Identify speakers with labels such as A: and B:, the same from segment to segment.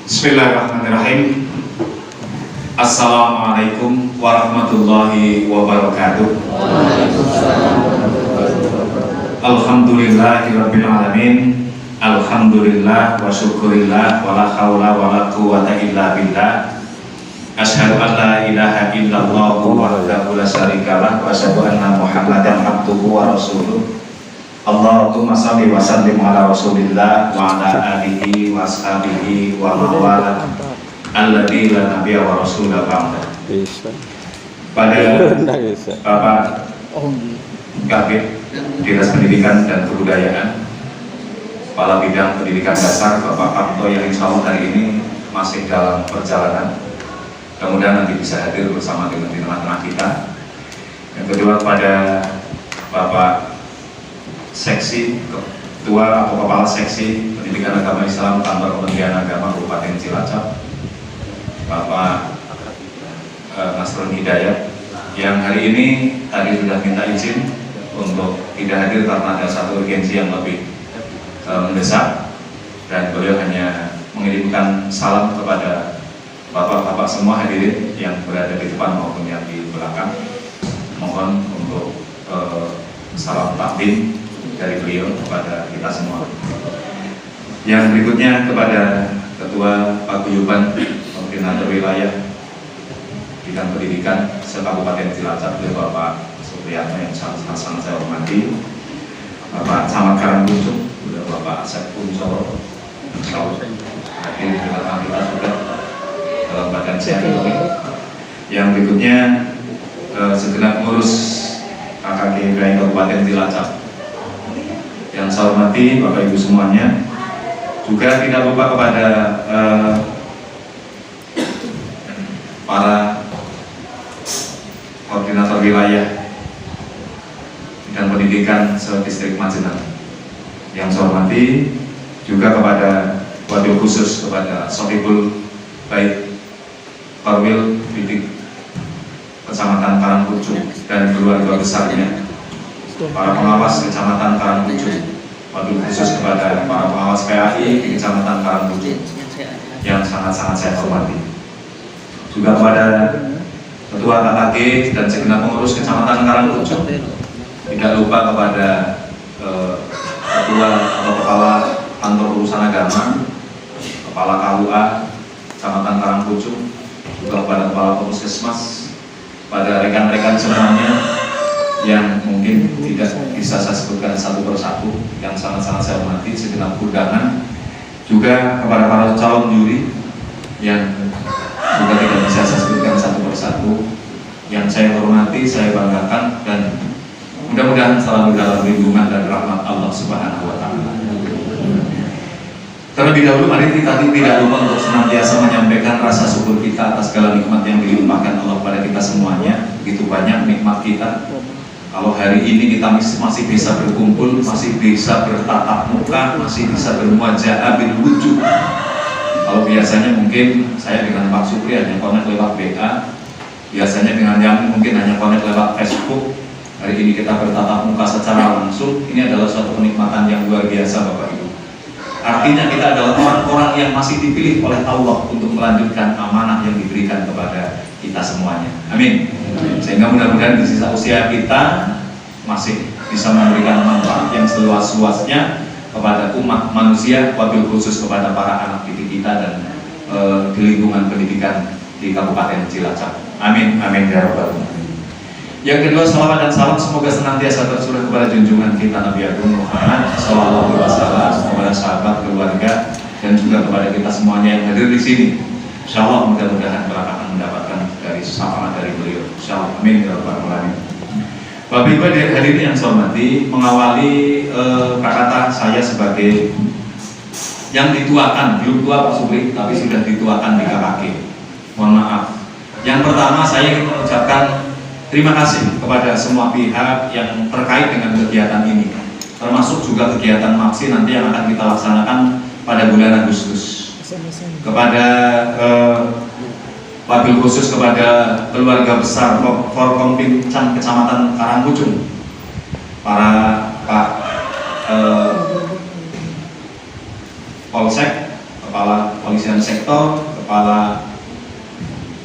A: Bismillahirrahmanirrahim. Assalamualaikum warahmatullahi wabarakatuh. Alhamdulillahirabbil alamin. Alhamdulillah wa syukurillah wa la haula wa la quwwata illa billah. Asyhadu an la ilaha illallah wahdahu la syarikalah wa asyhadu anna Muhammadan abduhu wa rasuluh. Allahumma shalli wa sallim ala Rasulillah wa ala alihi wa ashabihi wa mawala alladzi la nabiyya wa rasula ba'da. Pada Bapak Kabid Dinas Pendidikan dan Kebudayaan, Kepala Bidang Pendidikan Dasar Bapak Parto yang insya Allah hari ini masih dalam perjalanan, kemudian nanti bisa hadir bersama dengan di tengah-tengah kita. Yang kedua kepada Bapak Seksi Ketua atau Kepala Seksi Pendidikan Agama Islam Kantor Kementerian Agama Kabupaten Cilacap, Bapak Nasrul Hidayat, yang hari ini tadi sudah minta izin untuk tidak hadir karena ada satu urgensi yang lebih mendesak, dan beliau hanya mengirimkan salam kepada bapak-bapak semua hadirin yang berada di depan maupun yang di belakang. Mohon untuk salam takdim dari beliau kepada kita semua. Yang berikutnya kepada Ketua Paguyuban Koordinator Wilayah Bidang Pendidikan se-Kabupaten Cilacap, Bapak Supriyatno yang sangat saya hormati, Bapak Camat Karangkuncung, Bapak Asep Kuncoro, hadir di belakang kita sudah dalam badan sehat ini. Yang berikutnya segenap pengurus KKGBI Kabupaten Cilacap yang saya hormati, Bapak Ibu semuanya. Juga tidak lupa kepada para koordinator wilayah dan pendidikan se-Distrik Majenang yang saya hormati. Juga kepada wabil khusus kepada Sohibul Baik Korwil Didik Kecamatan Karangkuncung dan keluarga besarnya, para pengawas Kecamatan Karangkuncung, wabil khusus kepada para pengawas PAI di Kecamatan Karangkuncung yang sangat-sangat saya hormati. Juga kepada Ketua KKG dan segenap pengurus Kecamatan Karangkuncung. Tidak lupa kepada Ketua atau Kepala Kantor Urusan Agama, Kepala KUA Kecamatan Karangkuncung, juga kepada Kepala Puskesmas, pada rekan-rekan semuanya yang mungkin tidak bisa saya sebutkan satu persatu, yang sangat-sangat saya hormati, segenap undangan. Juga kepada para calon juri yang juga tidak bisa saya sebutkan satu persatu, yang saya hormati, saya banggakan, dan mudah-mudahan selalu dalam lindungan dan rahmat Allah Subhanahu wa Ta'ala. Terlebih dahulu mari kita tidak lupa untuk senantiasa menyampaikan rasa syukur kita atas segala nikmat yang dilimpahkan Allah kepada kita semuanya. Begitu banyak nikmat kita. Kalau hari ini kita masih bisa berkumpul, masih bisa bertatap muka, masih bisa bermuaja'ah bil wujud. Kalau biasanya mungkin saya dengan Pak Supri hanya connect lewat WA, biasanya dengan yang mungkin hanya connect lewat Facebook. Hari ini kita bertatap muka secara langsung. Ini adalah suatu kenikmatan yang luar biasa, Bapak Ibu. Artinya kita adalah orang-orang yang masih dipilih oleh Allah untuk melanjutkan amanah yang diberikan kepada kita semuanya. Amin. Sehingga mudah-mudahan di sisa usia kita masih bisa memberikan manfaat yang seluas-luasnya kepada umat manusia, wabil khusus kepada para anak didik kita dan di lingkungan pendidikan di Kabupaten Cilacap. Amin, amin ya rabbal alamin. Yang kedua, salawat dan salam semoga senantiasa tercurah kepada junjungan kita Nabi Agung Muhammad Sallallahu Alaihi Wasallam, kepada sahabat, keluarga, dan juga kepada kita semuanya yang hadir di sini. Insya Allah mudah-mudahan kita akan mendapatkan dari syafaat dari beliau. Insya Allah, amin ya rabbal alamin. Bapak Ibu hadirin yang saya hormati, mengawali kata saya sebagai yang dituakan, belum tua Pak Supri, tapi sudah dituakan di KKG. Mohon maaf. Yang pertama, saya ingin mengucapkan terima kasih kepada semua pihak yang terkait dengan kegiatan ini, termasuk juga kegiatan MAPSI nanti yang akan kita laksanakan pada bulan Agustus. Kepada wabil khusus kepada keluarga besar Forkompimcam Kecamatan Karangkuncung, para Pak Polsek, Kepala kepolisian sektor, kepala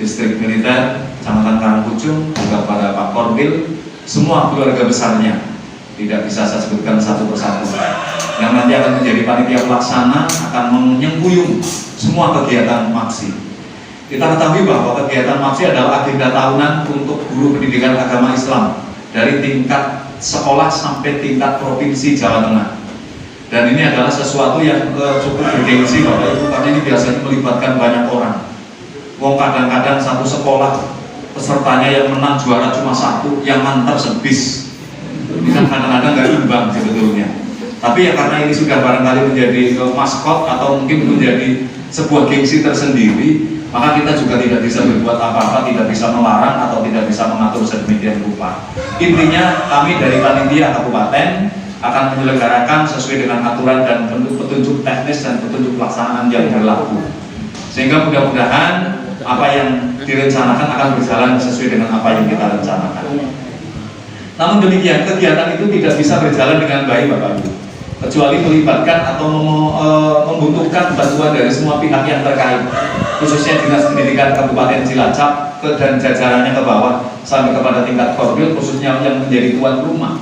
A: distrik militer Kecamatan Karangpucung, juga pada Pak Korwil, semua keluarga besarnya, tidak bisa saya sebutkan satu persatu, yang nanti akan menjadi panitia pelaksana, akan menyempuyung semua kegiatan MAKSI. Kita ketahui bahwa kegiatan MAKSI adalah agenda tahunan untuk guru pendidikan agama Islam dari tingkat sekolah sampai tingkat provinsi Jawa Tengah. Dan ini adalah sesuatu yang cukup bergengsi Bapak Ibu, karena ini biasanya melibatkan banyak orang. Wong kadang-kadang satu sekolah pesertanya yang menang juara cuma satu, yang mantar sebis. Ini kan kadang-kadang nggak imbang sebetulnya. Tapi ya karena ini sudah barangkali menjadi maskot atau mungkin menjadi sebuah gengsi tersendiri, maka kita juga tidak bisa berbuat apa-apa, tidak bisa melarang atau tidak bisa mengatur sedemikian rupa. Intinya kami dari panitia kabupaten akan menyelenggarakan sesuai dengan aturan dan petunjuk teknis dan petunjuk pelaksanaan yang berlaku, sehingga mudah-mudahan apa yang direncanakan akan berjalan sesuai dengan apa yang kita rencanakan. Namun demikian, kegiatan itu tidak bisa berjalan dengan baik Bapak Ibu, kecuali melibatkan atau membutuhkan bantuan dari semua pihak yang terkait, khususnya Dinas Pendidikan Kabupaten Cilacap dan jajarannya ke bawah sampai kepada tingkat Korwil, khususnya yang menjadi tuan rumah,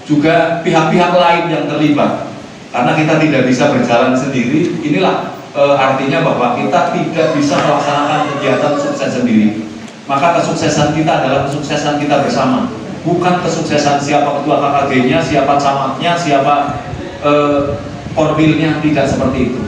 A: juga pihak-pihak lain yang terlibat, karena kita tidak bisa berjalan sendiri. Inilah artinya bahwa kita tidak bisa melaksanakan kegiatan sukses sendiri, maka kesuksesan kita adalah kesuksesan kita bersama, bukan kesuksesan siapa ketua KKG-nya, siapa camatnya, siapa korwilnya, tidak seperti itu.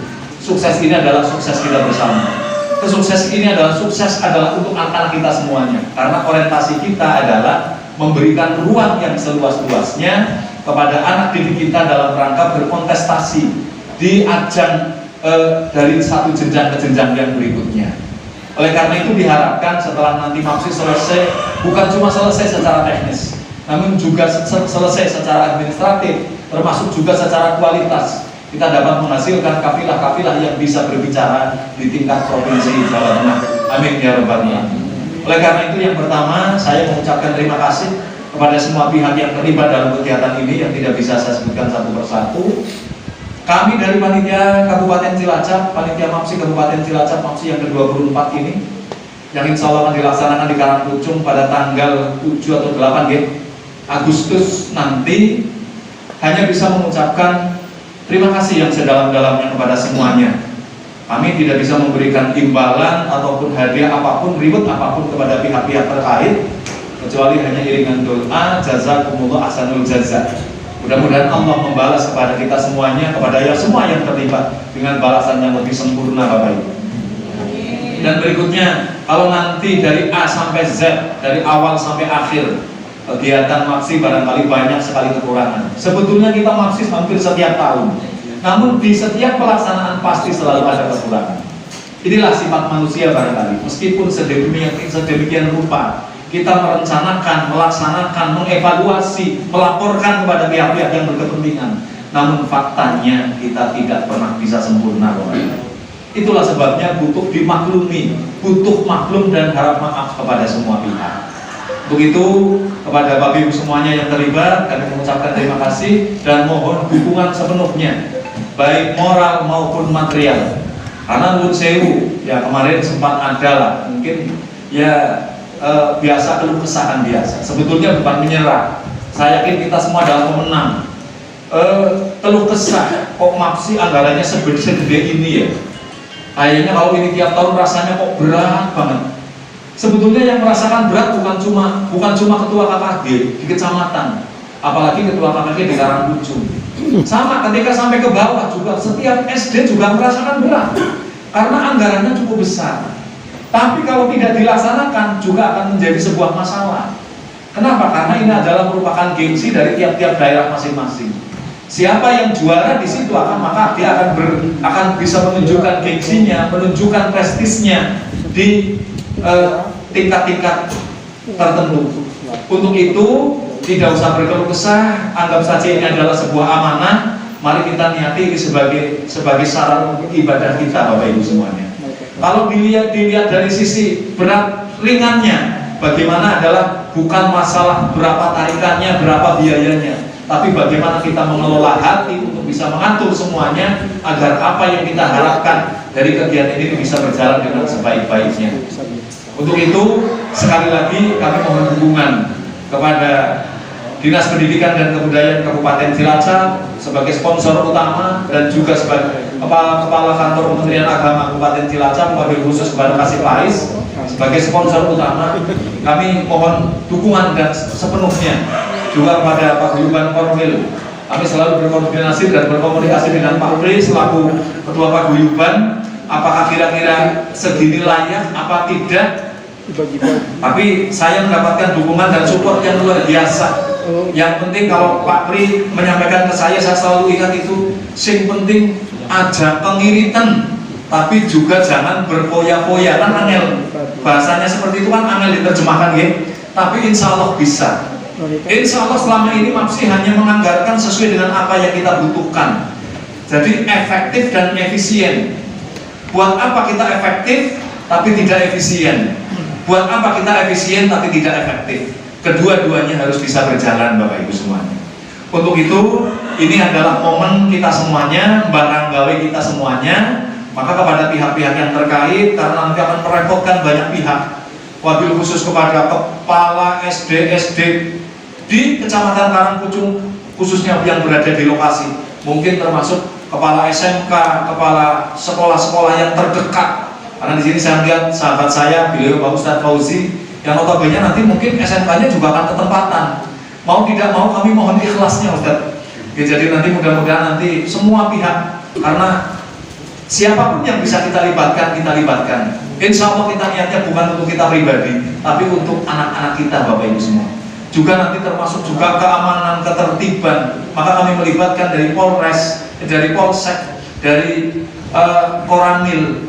A: Sukses ini adalah sukses kita bersama. Kesukses ini adalah sukses adalah untuk anak-anak kita semuanya, karena orientasi kita adalah memberikan ruang yang seluas-luasnya kepada anak didik kita dalam rangka berkontestasi di ajang dari satu jenjang ke jenjang yang berikutnya. Oleh karena itu diharapkan setelah nanti MAKSI selesai, bukan cuma selesai secara teknis, namun juga selesai secara administratif, termasuk juga secara kualitas. Kita dapat menghasilkan kafilah-kafilah yang bisa berbicara di tingkat provinsi Jawa Tengah. Amin ya rabbal alamin. Oleh karena itu yang pertama, saya mengucapkan terima kasih kepada semua pihak yang terlibat dalam kegiatan ini yang tidak bisa saya sebutkan satu persatu. Kami dari panitia Kabupaten Cilacap, panitia MAKSI Kabupaten Cilacap, MAKSI yang ke-24 ini, yang insya Allah akan dilaksanakan di Karangpucung pada tanggal 7 atau 8 Agustus nanti, hanya bisa mengucapkan terima kasih yang sedalam-dalamnya kepada semuanya. Kami tidak bisa memberikan imbalan ataupun hadiah apapun, reward apapun kepada pihak-pihak terkait, kecuali hanya iringan doa, jazakumullah ahsanul jazaa. Mudah-mudahan Allah membalas kepada kita semuanya, kepada ya semua yang terlibat dengan balasan yang lebih sempurna Bapak Ibu. Dan berikutnya, kalau nanti dari A sampai Z, dari awal sampai akhir kegiatan MAKSI barangkali banyak sekali kekurangan. Sebetulnya kita MAKSI hampir setiap tahun, namun di setiap pelaksanaan pasti selalu ada kekurangan. Inilah sifat manusia barangkali. Meskipun sedemikian rupa kita merencanakan, melaksanakan, mengevaluasi, melaporkan kepada pihak-pihak yang berkepentingan, namun faktanya kita tidak pernah bisa sempurna. Itulah sebabnya butuh dimaklumi, butuh maklum dan harap maaf kepada semua pihak. Begitu kepada Bapak Ibu semuanya yang terlibat, kami mengucapkan terima kasih dan mohon dukungan sepenuhnya, baik moral maupun material. Karena menurut sewu, ya kemarin sempat ada lah, mungkin ya biasa keluh kesahan biasa. Sebetulnya bukan menyerah. Saya yakin kita semua adalah pemenang. Keluh kesah, kok MAKSI anggarannya segede ini ya? Kayaknya kalau ini tiap tahun rasanya kok berat banget. Sebetulnya yang merasakan berat bukan cuma ketua KKG di kecamatan, apalagi ketua KKG di Karangpucung. Sama ketika sampai ke bawah juga, setiap SD juga merasakan berat karena anggarannya cukup besar. Tapi kalau tidak dilaksanakan juga akan menjadi sebuah masalah. Kenapa? Karena ini adalah merupakan gengsi dari tiap-tiap daerah masing-masing. Siapa yang juara di situ maka dia akan bisa menunjukkan gengsinya, menunjukkan prestisnya di tingkat-tingkat tertentu. Untuk itu tidak usah berkeluh kesah, anggap saja ini adalah sebuah amanah. Mari kita niati ini sebagai syarat ibadah kita, Bapak Ibu semuanya. Kalau dilihat dari sisi berat ringannya, bagaimana adalah bukan masalah berapa tarikannya, berapa biayanya, tapi bagaimana kita mengelola hati untuk bisa mengatur semuanya agar apa yang kita harapkan dari kegiatan ini bisa berjalan dengan sebaik-baiknya. Untuk itu sekali lagi kami mohon dukungan kepada Dinas Pendidikan dan Kebudayaan Kabupaten Cilacap sebagai sponsor utama dan juga sebagai Kepala Kantor Kementerian Agama Kabupaten Cilacap, wabil khusus kepada Kasih Paris sebagai sponsor utama. Kami mohon dukungan dan sepenuhnya juga kepada Pak Guyuban Korwil. Kami selalu berkoordinasi dan berkomunikasi dengan Pak Pri selaku Ketua Pak Guyuban, apakah kira-kira segini layak apa tidak. Tapi saya mendapatkan dukungan dan support yang luar biasa. Yang penting kalau Pak Pri menyampaikan ke saya selalu ingat itu, sing penting aja pengiritan, tapi juga jangan berfoya-foya, kan angel bahasanya seperti itu, kan angel diterjemahkan ya. Tapi insya Allah bisa. Insya Allah selama ini MAPSI hanya menganggarkan sesuai dengan apa yang kita butuhkan, jadi efektif dan efisien. Buat apa kita efektif tapi tidak efisien? Buat apa kita efisien tapi tidak efektif? Kedua-duanya harus bisa berjalan, Bapak Ibu semuanya. Untuk itu, ini adalah momen kita semuanya, barang gawe kita semuanya. Maka kepada pihak-pihak yang terkait, karena nanti akan merepotkan banyak pihak, wabil khusus kepada kepala SD di Kecamatan Karangpucung, khususnya yang berada di lokasi, mungkin termasuk kepala SMK, kepala sekolah-sekolah yang terdekat. Karena di sini saya lihat sahabat saya, beliau Pak Ustadz Fauzi, yang notabene nanti mungkin SMK-nya juga akan ketempatan. Mau tidak mau kami mohon ikhlasnya Ustadz. Ya, jadi nanti mudah-mudahan nanti semua pihak, karena siapapun yang bisa kita libatkan, kita libatkan. Insya Allah kita niatnya bukan untuk kita pribadi, tapi untuk anak-anak kita, Bapak Ibu semua. Juga nanti termasuk juga keamanan, ketertiban. Maka kami melibatkan dari Polres, dari Polsek, dari Koramil.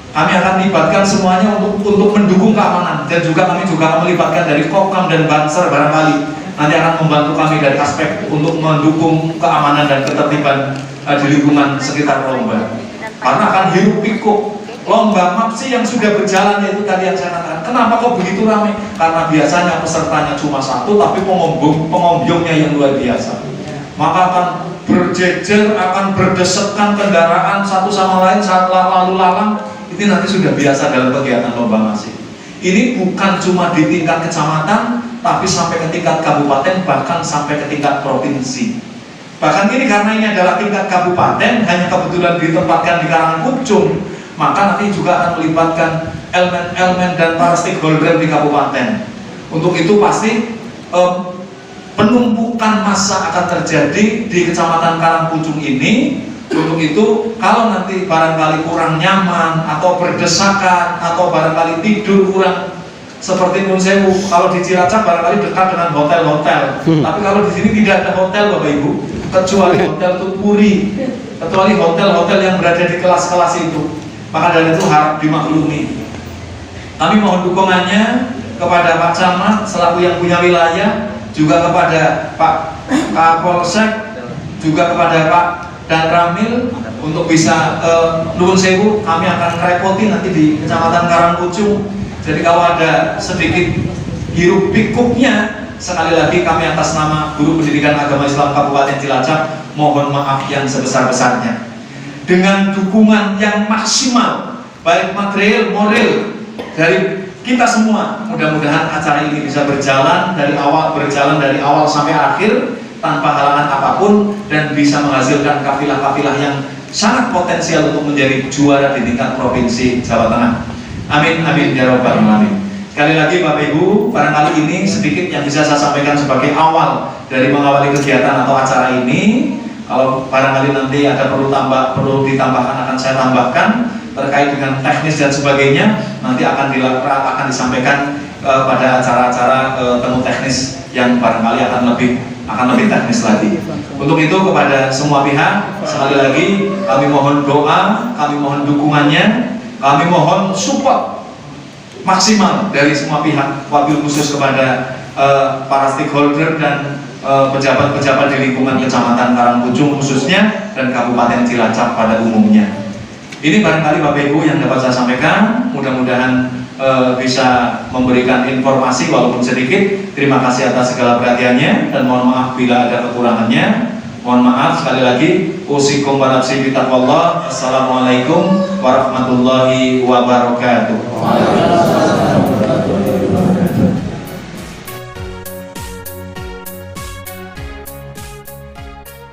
A: Kami akan melibatkan semuanya untuk mendukung keamanan, dan juga kami juga akan melibatkan dari Kokam dan Banser barangkali nanti akan membantu kami dari aspek untuk mendukung keamanan dan ketertiban di lingkungan sekitar lomba. Karena akan hiruk pikuk lomba MAPSI yang sudah berjalan, yaitu tadi yang saya katakan. Kenapa kok begitu ramai? Karena biasanya pesertanya cuma satu, tapi pengombyongnya yang luar biasa. Maka akan berjejer, akan berdesakan kendaraan satu sama lain saat lalu lalang. Ini nanti sudah biasa dalam kegiatan lomba MAPSI. Ini bukan cuma di tingkat kecamatan, tapi sampai ke tingkat kabupaten, bahkan sampai ke tingkat provinsi. Bahkan ini karena ini adalah tingkat kabupaten, hanya kebetulan ditempatkan di Karangpucung, maka nanti juga akan melibatkan elemen-elemen dan para stakeholder di kabupaten. Untuk itu pasti penumpukan massa akan terjadi di Kecamatan Karangpucung ini. Untuk itu, kalau nanti barangkali kurang nyaman atau berdesakan atau barangkali tidur kurang, seperti Nun Sewu, kalau di Cilacap barangkali dekat dengan hotel-hotel, tapi kalau di sini tidak ada hotel, Bapak Ibu, kecuali hotel Tutpuri, kecuali hotel-hotel yang berada di kelas-kelas itu. Maka dari itu harap dimaklumi. Kami mohon dukungannya kepada Pak Camat selaku yang punya wilayah, juga kepada Pak Kapolsek, juga kepada Pak dan Ramil untuk bisa Nuwun Sewu. Kami akan repoti nanti di Kecamatan Karangpucung. Jadi kalau ada sedikit hiruk pikuknya, sekali lagi kami atas nama Guru Pendidikan Agama Islam Kabupaten Cilacap mohon maaf yang sebesar-besarnya. Dengan dukungan yang maksimal, baik material, moral dari kita semua, mudah-mudahan acara ini bisa berjalan dari awal sampai akhir tanpa halangan apapun, dan bisa menghasilkan kafilah-kafilah yang sangat potensial untuk menjadi juara di tingkat provinsi Jawa Tengah. Amin, amin, ya rabbal alamin. Sekali lagi Bapak Ibu, barangkali ini sedikit yang bisa saya sampaikan sebagai awal dari mengawali kegiatan atau acara ini. Kalau barangkali nanti ada perlu ditambahkan, akan saya tambahkan terkait dengan teknis dan sebagainya. Nanti akan disampaikan pada acara-acara temu teknis yang barangkali akan lebih teknis lagi. Untuk itu kepada semua pihak, sekali lagi kami mohon doa, kami mohon dukungannya, kami mohon support maksimal dari semua pihak, wabil khusus kepada para stakeholder dan pejabat-pejabat di lingkungan Kecamatan Karangpucung khususnya dan Kabupaten Cilacap pada umumnya. Ini barangkali Bapak Ibu yang dapat saya sampaikan, mudah-mudahan bisa memberikan informasi walaupun sedikit. Terima kasih atas segala perhatiannya dan mohon maaf bila ada kekurangannya. Mohon maaf sekali lagi. Usikum wa nafsi bi taqwallah. Assalamualaikum warahmatullahi wabarakatuh.